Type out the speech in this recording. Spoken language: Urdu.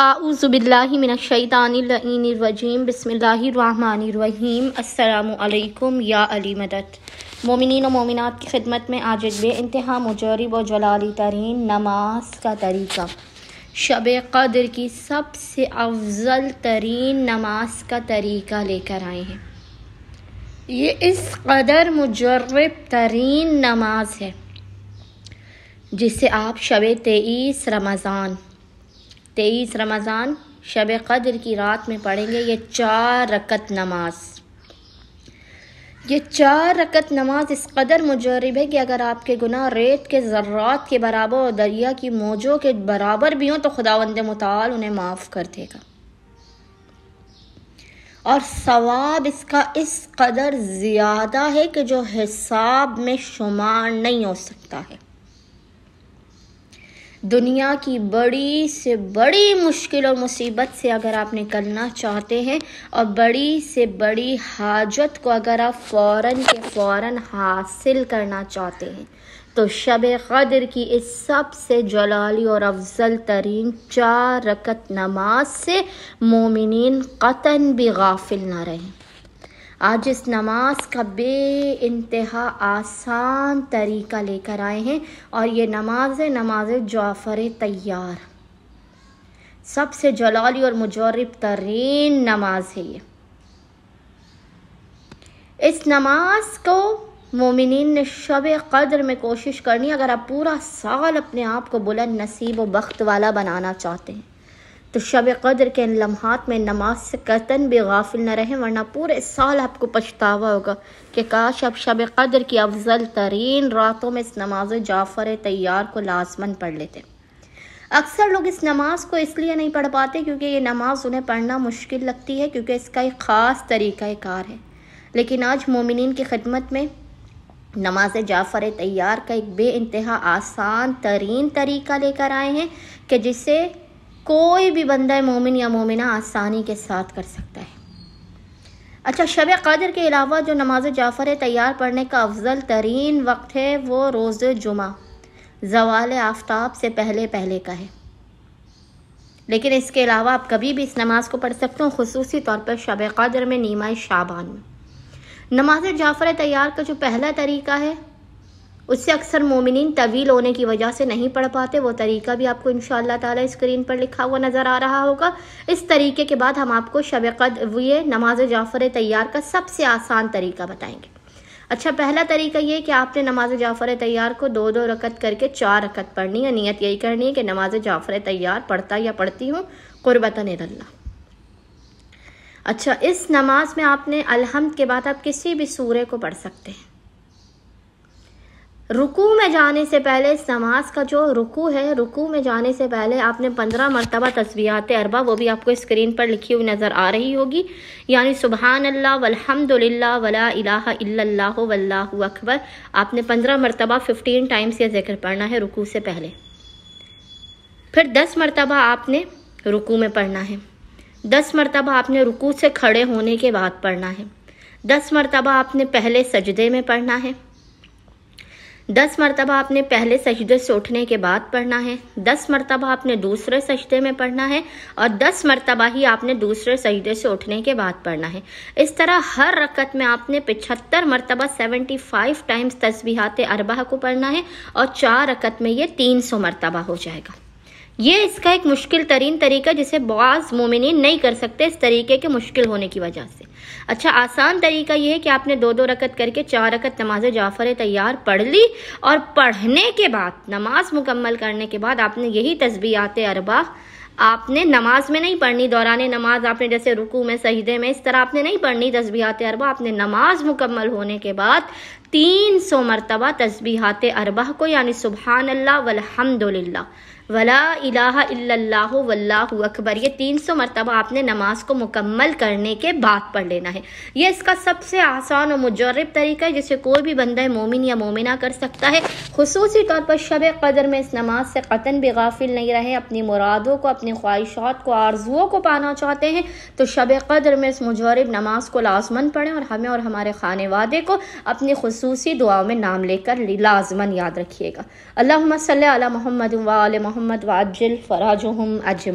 اعوذ باللہ من الشیطان الرجیم بسم اللہ الرحمن الرحیم۔ السلام علیکم یا علی مدد۔ مومنین و مومنات کی خدمت میں آج ایک بے انتہا مجرب و جلالی ترین نماز کا طریقہ، شب قدر کی سب سے افضل ترین نماز کا طریقہ لے کر آئے ہیں۔ یہ اس قدر مجرب ترین نماز ہے جسے آپ شب 23 رمضان شب قدر کی رات میں پڑھیں گے۔ یہ 4 رکعت نماز اس قدر مجرب ہے کہ اگر آپ کے گناہ ریت کے ذرات کے برابر اور دریا کی موجوں کے برابر بھی ہوں تو خداوند متعال انہیں معاف کر دے گا، اور ثواب اس کا اس قدر زیادہ ہے کہ جو حساب میں شمار نہیں ہو سکتا ہے۔ دنیا کی بڑی سے بڑی مشکل اور مصیبت سے اگر آپ نکلنا چاہتے ہیں اور بڑی سے بڑی حاجت کو اگر آپ فوراً حاصل کرنا چاہتے ہیں تو شب قدر کی اس سب سے جلالی اور افضل ترین 4 رکعت نماز سے مومنین قطعاً بھی غافل نہ رہیں۔ آج اس نماز کا بے انتہا آسان طریقہ لے کر آئے ہیں، اور یہ نماز جعفر طیار، سب سے جلالی اور مجرب ترین نماز ہے۔ اس نماز کو مومنین نے شب قدر میں کوشش کرنی ہے۔ اگر آپ پورا سال اپنے آپ کو بلند نصیب و بخت والا بنانا چاہتے ہیں تو شب قدر کے ان لمحات میں نماز سے قطعاً بھی غافل نہ رہیں، ورنہ پورے سال آپ کو پچھتاوا ہوگا کہ کاش آپ شب قدر کی افضل ترین راتوں میں اس نماز جعفر طیار کو لازماً پڑھ لیتے۔ اکثر لوگ اس نماز کو اس لیے نہیں پڑھ پاتے کیونکہ یہ نماز انہیں پڑھنا مشکل لگتی ہے، کیونکہ اس کا ایک خاص طریقہ کار ہے۔ لیکن آج مومنین کی خدمت میں نماز جعفر طیار کا ایک بے انتہا آسان ترین طریقہ لے کر آئے ہیں کہ جسے کوئی بھی بندہ مومن یا مومنہ آسانی کے ساتھ کر سکتا ہے۔ اچھا، شب قدر کے علاوہ جو نماز جعفر طیار پڑھنے کا افضل ترین وقت ہے وہ روز جمعہ زوال آفتاب سے پہلے کا ہے، لیکن اس کے علاوہ آپ کبھی بھی اس نماز کو پڑھ سکتے ہو، خصوصی طور پر شب قدر میں نیمہ شعبان میں۔ نماز جعفر طیار کا جو پہلا طریقہ ہے اس سے اکثر مومنین طویل ہونے کی وجہ سے نہیں پڑھ پاتے، وہ طریقہ بھی آپ کو انشاءاللہ تعالی اسکرین پر لکھا ہوا نظر آ رہا ہوگا۔ اس طریقے کے بعد ہم آپ کو شب قدر یہ نماز جعفر طیار کا سب سے آسان طریقہ بتائیں گے۔ اچھا، پہلا طریقہ یہ کہ آپ نے نماز جعفر طیار کو 2 رکعت کر کے 4 رکعت پڑھنی ہے۔ نیت یہی کرنی ہے کہ نماز جعفر طیار پڑھتا یا پڑھتی ہوں قربتاً اللہ۔ اچھا، اس نماز میں آپ نے الحمد کے بعد آپ کسی بھی سورے کو پڑھ سکتے ہیں۔ رکوع میں جانے سے پہلے اس نماز کا جو رکوع ہے، رکوع میں جانے سے پہلے آپ نے 15 مرتبہ تسبیحات اربع، وہ بھی آپ کو اسکرین پر لکھی ہوئی نظر آ رہی ہوگی، یعنی سبحان اللہ والحمد للہ ولا الہ الا اللہ واللہ اکبر، آپ نے 15 مرتبہ 15 ٹائمز یہ ذکر پڑھنا ہے رکوع سے پہلے۔ پھر 10 مرتبہ آپ نے رکوع میں پڑھنا ہے، 10 مرتبہ آپ نے رکوع سے کھڑے ہونے کے بعد پڑھنا ہے، 10 مرتبہ آپ نے پہلے سجدے میں پڑھنا ہے، 10 مرتبہ آپ نے پہلے سجدے سے اٹھنے کے بعد پڑھنا ہے، 10 مرتبہ آپ نے دوسرے سجدے میں پڑھنا ہے، اور 10 مرتبہ ہی آپ نے دوسرے سجدے سے اٹھنے کے بعد پڑھنا ہے۔ اس طرح ہر رکعت میں آپ نے 75 مرتبہ 75 ٹائمز تسبیحات اربعہ کو پڑھنا ہے، اور 4 رکعت میں یہ 300 مرتبہ ہو جائے گا۔ یہ اس کا ایک مشکل ترین طریقہ جسے بعض مومنین نہیں کر سکتے اس طریقے کے مشکل ہونے کی وجہ سے۔ اچھا، آسان طریقہ یہ ہے کہ آپ نے 2 رکعت کر کے 4 رکعت نماز جعفر طیار پڑھ لی، اور پڑھنے کے بعد نماز مکمل کرنے کے بعد آپ نے یہی تسبیحات اربعہ آپ نے نماز میں نہیں پڑھنی، دوران نماز آپ نے جیسے رکوع میں سجدے میں اس طرح آپ نے نہیں پڑھنی تسبیحات اربعہ، آپ نے نماز مکمل ہونے کے بعد 300 مرتبہ تسبیحات اربعہ کو، یعنی سبحان اللہ والحمد للہ ولا الہ الا اللہ واللہ اکبر، یہ 300 مرتبہ آپ نے نماز کو مکمل کرنے کے بعد پڑھ لینا ہے۔ یہ اس کا سب سے آسان اور مجرب طریقہ ہے جسے کوئی بھی بندہ مومن یا مومنہ کر سکتا ہے۔ خصوصی طور پر شب قدر میں اس نماز سے قطعاً بھی غافل نہیں رہے۔ اپنی مرادوں کو، اپنی خواہشات کو، آرزوؤں کو پانا چاہتے ہیں تو شب قدر میں اس مجرب نماز کو لازماً پڑھیں، اور ہمیں اور ہمارے خانوادے کو اپنی خصوصی دعاؤں میں نام لے کر لازماً یاد رکھیے گا۔ اللہم صلی علی محمد و آل محمد وعجل فراجہم اجمعین۔